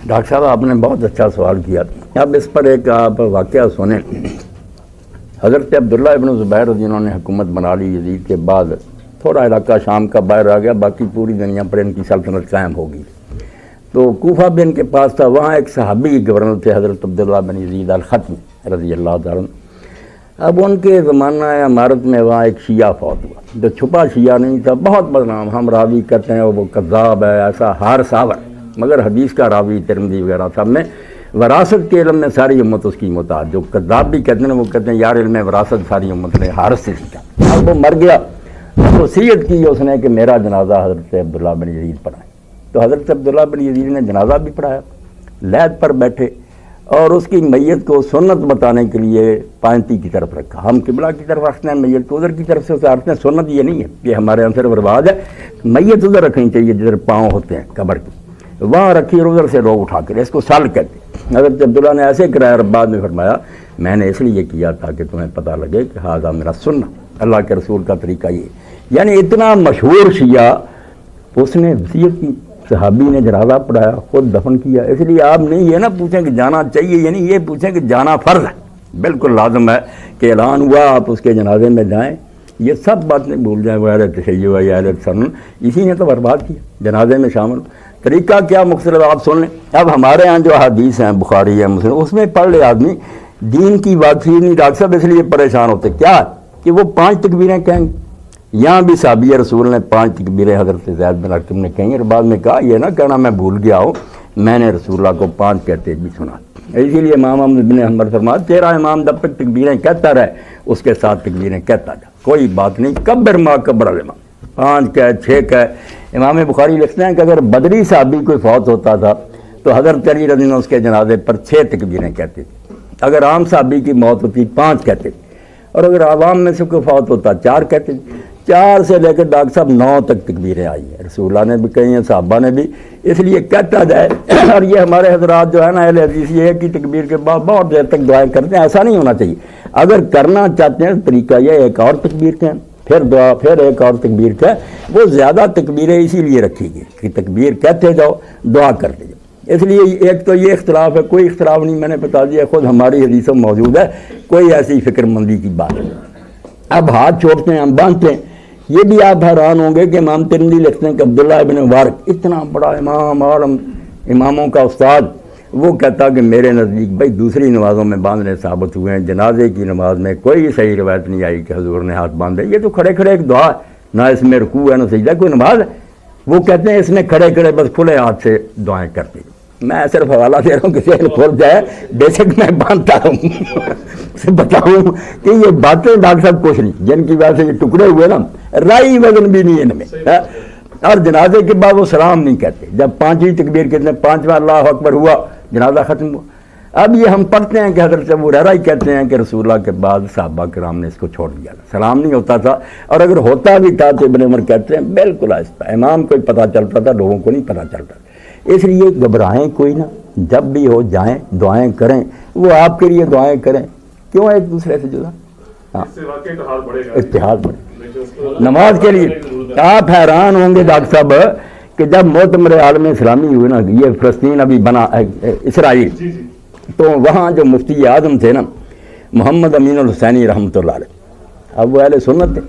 Doctor صاحب آپ نے بہت اچھا سوال کیا. اب اس پر ایک آپ واقعہ سنیں. حضرت عبداللہ ابن زبیر جنہوں نے حکومت بنا لی یزید کے بعد، تھوڑا علاقہ شام کا باہر آ گیا، باقی پوری دنیا پر ان کی سلطنت قائم ہو گئی. تو کوفہ بھی ان کے پاس تھا، وہاں ایک صحابی گورنر تھے حضرت عبداللہ بن یزید الختمی رضی اللہ تعالیٰ عنہ. اب ان کے زمانہ عمارت میں وہاں ایک شیعہ فوت ہوا، جو چھپا شیعہ نہیں تھا، بہت بدنام. ہم راوی کہتے ہیں وہ کذاب ہے، ایسا ہار ساور، مگر حدیث کا راوی ترمذی وغیرہ سب میں وراثت کے علم میں ساری امت اس کی محتاج. جو کذاب بھی کہتے ہیں وہ کہتے ہیں یار علم وراثت ساری امت نے حارث سے سیکھا. اب وہ مر گیا، وصیت کی اس نے کہ میرا جنازہ حضرت عبداللہ بن یزید پڑھائیں. تو حضرت عبداللہ بن یزید نے جنازہ بھی پڑھایا، لحد پر بیٹھے اور اس کی میت کو سنت بتانے کے لیے پانتی کی طرف رکھا. ہم قبلہ کی طرف رکھتے ہیں، میت کو ادھر کی طرف سے اتارتے ہیں. سنت یہ نہیں ہے، یہ ہمارے یہاں صرف رواج ہے. میت ادھر رکھنی چاہیے جدھر پاؤں ہوتے ہیں قبر کی، وہاں رکھی اور ادھر سے لوگ اٹھا کے، اس کو سال کہتے ہیں. حضرت عبداللہ نے ایسے کرایا، بعد میں فرمایا میں نے اس لیے کیا تھا کہ تمہیں پتہ لگے کہ ہاذا میرا سنت، اللہ کے رسول کا طریقہ یہ. یعنی اتنا مشہور شیعہ، اس نے وصیت کی، صحابی نے جنازہ پڑھایا، خود دفن کیا. اس لیے آپ نہیں یہ نہ پوچھیں کہ جانا چاہیے، یعنی یہ پوچھیں کہ جانا فرض ہے، بالکل لازم ہے کہ اعلان ہوا آپ اس کے جنازے میں جائیں. یہ سب باتیں بھول جائیں، وہ اہل تشیع یا اہل سنن، اسی نے تو برباد کیا. جنازے میں شامل طریقہ کیا مختلف آپ سن لیں. اب ہمارے ہاں جو حدیث ہیں بخاری ہے مسلم، اس میں پڑھ لے آدمی، دین کی واقعی نہیں. ڈاکٹر صاحب اس لیے پریشان ہوتے کیا کہ وہ 5 تکبیریں کہیں گے. یہاں بھی صحابی رسول نے 5 تکبیریں حضرت زید بن ارقم نے کہیں، اور بعد میں کہا یہ نہ کہنا میں بھول گیا ہوں، میں نے رسول اللہ کو 5 کہتے بھی سنا. اسی لیے امام احمد بن حنبل فرماتے تیرا امام جب تک تکبیریں کہتا رہے اس کے ساتھ تکبیریں کہتا جا، کوئی بات نہیں. کبر ما کبر الامام، 5 کہے 6 کہے. امام بخاری لکھتے ہیں کہ اگر بدری صحابی کوئی فوت ہوتا تھا تو حضرت علی رضی اللہ عنہ اس کے جنازے پر 6 تکبیریں کہتے تھے. اگر عام صحابی کی موت ہوتی 5 کہتے تھے، اور اگر عوام میں سے کوئی فوت ہوتا 4 کہتے تھے. 4 سے لے کر ڈاکٹر صاحب 9 تک تکبیریں آئی ہیں. رسول اللہ نے بھی کہی ہیں، صحابہ نے بھی. اس لیے کہتا جائے. اور یہ ہمارے حضرات جو ہے نا اہل حدیث، یہ ایک ہی تکبیر کے بعد بہت دیر تک دعائیں کرتے ہیں. ایسا نہیں ہونا چاہیے. اگر کرنا چاہتے ہیں طریقہ یہ ایک اور تکبیر کہیں، پھر دعا، پھر ایک اور تکبیر کہیں. وہ زیادہ تکبیریں اسی لیے رکھی گئی کہ تکبیر کہتے جاؤ، دعا کرتے جاؤ. اس لیے ایک تو یہ اختلاف ہے، کوئی اختلاف نہیں، میں نے بتا دیا خود ہماری حدیثوں موجود ہے، کوئی ایسی فکر مندی کی بات نہیں. اب ہاتھ چھوڑتے ہیں، ہم باندھتے ہیں. یہ بھی آپ حیران ہوں گے کہ امام ترمذی لکھتے ہیں کہ عبداللہ ابن مبارک اتنا بڑا امام، عالم، اماموں کا استاد، وہ کہتا کہ میرے نزدیک بھائی دوسری نمازوں میں باندھنے ثابت ہوئے ہیں، جنازے کی نماز میں کوئی صحیح روایت نہیں آئی کہ حضور نے ہاتھ باندھے. یہ تو کھڑے کھڑے ایک دعا ہے، نہ اس میں رکوع ہے نہ سجدہ، کوئی نماز ہے. وہ کہتے ہیں اس میں کھڑے کھڑے بس کھلے ہاتھ سے دعائیں کرتے. میں صرف حوالہ دے رہا ہوں، کسی نے کھول جائے بے شک میں باندھتا ہوں بتاؤں کہ یہ باتیں ڈاکٹر صاحب کچھ نہیں، جن کی وجہ سے یہ ٹکڑے ہوئے نا، رائی وزن بھی نہیں ان میں. اور جنازے کے بعد وہ سلام نہیں کہتے. جب 5ویں تکبیر کہتے ہیں، 5واں اللہ اکبر ہوا، جنازہ ختم ہوا. اب یہ ہم پڑھتے ہیں کہ حضرت ابو ہریرہ ہی کہتے ہیں کہ رسول اللہ کے بعد صحابہ کرام نے اس کو چھوڑ دیا، سلام نہیں ہوتا تھا. اور اگر ہوتا بھی تھا تو ابن عمر کہتے ہیں بالکل آہستہ، امام کو پتہ چلتا تھا، لوگوں کو نہیں پتہ چلتا. اس لیے گھبرائیں کوئی نہ، جب بھی ہو جائیں دعائیں کریں. وہ آپ کے لیے دعائیں کریں، کیوں ایک دوسرے سے جدا؟ ہاں، اتحاد بڑھے نماز کے لیے. آپ حیران ہوں گے ڈاکٹر صاحب کہ جب مؤتمر عالم اسلامی ہوئے نا، یہ فلسطین ابھی بنا اسرائیل، تو وہاں جو مفتی اعظم تھے نا محمد امین الحسینی رحمۃ اللہ علیہ، اب وہ اہل سنت تھے،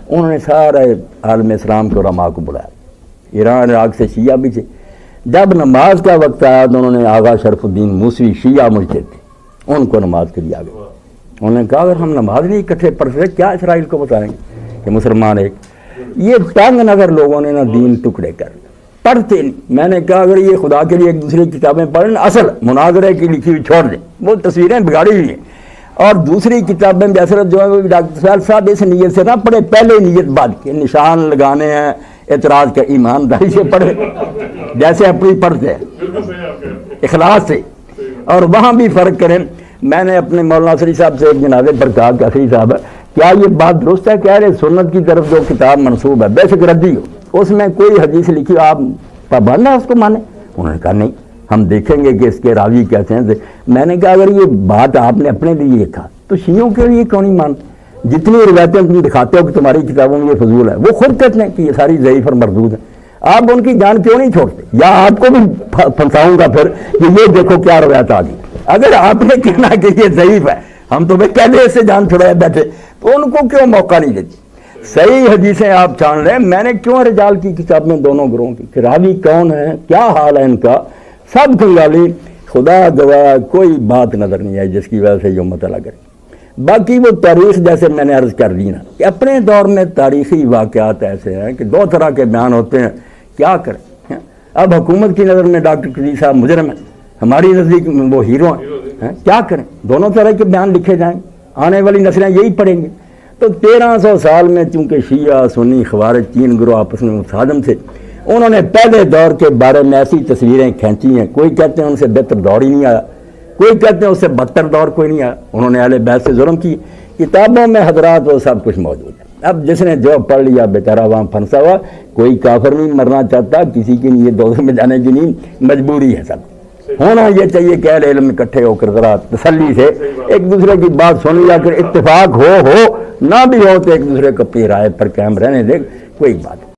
انہوں نے سارے عالم اسلام کے علماء کو بلایا. ایران عراق سے شیعہ بھی تھے. جب نماز کا وقت آیا تو انہوں نے آغا شرف الدین موسوی شیعہ مجتہد تھے، ان کو نماز کے لیے آ گئے. انہوں نے کہا اگر ہم نماز نہیں اکٹھے پڑھ سکتے کیا اسرائیل کو بتائیں گے کہ مسلمان ایک. یہ تنگ نظر لوگوں نے نا دین ٹکڑے کر پڑھتے نہیں. میں نے کہا اگر یہ خدا کے لیے ایک دوسرے کی کتابیں پڑھیں، اصل مناظرے کی لکھی ہوئی چھوڑ دیں، وہ تصویریں بگاڑی ہوئی ہیں. اور دوسری کتابیں بھی اثرت جو ہے ڈاکٹر سہیل صاحب اس نیت سے نہ پڑھے، پہلے نیت بعد کے نشان لگانے ہیں، اعتراض کا ایمانداری سے پڑھے جیسے اپنی پڑھتے ہیں اخلاص سے. اور وہاں بھی فرق کریں. میں نے اپنے مولانا عصری صاحب سے ایک جنازے پر کہا کہ عصری صاحب کیا یہ بات درست ہے کہ ارے سنت کی طرف جو کتاب منسوب ہے بے شک ردی ہو، اس میں کوئی حدیث لکھی ہو، آپ پابند ہیں اس کو مانیں؟ انہوں نے کہا نہیں، ہم دیکھیں گے کہ اس کے راوی کیسے ہیں. میں نے کہا اگر یہ بات آپ نے اپنے لیے لکھا تو شیعوں کے لیے کیوں نہیں مانتے؟ جتنی روایتیں تم دکھاتے ہو کہ تمہاری کتابوں میں یہ فضول ہے، وہ خود کہتے ہیں کہ یہ ساری ضعیف اور مردود ہیں. آپ ان کی جان کیوں نہیں چھوڑتے؟ یا آپ کو بھی پھنساؤں گا پھر کہ یہ دیکھو کیا روایت آ گئی. اگر آپ نے کہنا کہ یہ ضعیف ہے، ہم تو بھائی پہلے سے جان چھڑائے بیٹھے، تو ان کو کیوں موقع نہیں دیتے؟ صحیح حدیثیں آپ چھان رہے ہیں. میں نے کیوں رجال کی کتاب میں دونوں گروہوں کی کہ راوی کون ہے، کیا حال ہے ان کا، سب کھنگالی. خدا گواہ کوئی بات نظر نہیں آئی جس کی وجہ سے یہ مطالعہ کرے. باقی وہ تاریخ جیسے میں نے عرض کر دی نا کہ اپنے دور میں تاریخی واقعات ایسے ہیں کہ دو طرح کے بیان ہوتے ہیں، کیا کریں. اب حکومت کی نظر میں ڈاکٹر قدیر صاحب مجرم ہیں، ہماری نزدیک وہ ہیرو ہیں. کیا کریں، دونوں طرح کے بیان لکھے جائیں، آنے والی نسلیں یہی پڑھیں گے. تو 1300 سال میں چونکہ شیعہ سنی خوارج تین گروہ آپس میں متصادم تھے، انہوں نے پہلے دور کے بارے میں ایسی تصویریں کھینچی ہیں. کوئی کہتے ہیں ان سے بہتر دور ہی نہیں آیا، کوئی کہتے ہیں اس سے بدتر دور کوئی نہیں آیا. انہوں نے اہل بیت سے ظلم کی. کتابوں میں حضرات وہ سب کچھ موجود ہے. اب جس نے جو پڑھ لیا بیچارہ وہاں پھنسا ہوا. کوئی کافر نہیں مرنا چاہتا، کسی کی نہیں یہ دوزخ میں جانے کی نہیں، مجبوری ہے. سب ہونا یہ چاہیے کہ اہل علم اکٹھے ہو کر ذرا تسلی سے ایک دوسرے کی بات سن لیا کر، اتفاق ہو نہ بھی ہو تو ایک دوسرے کو اپنی رائے پر قائم رہنے دے، کوئی بات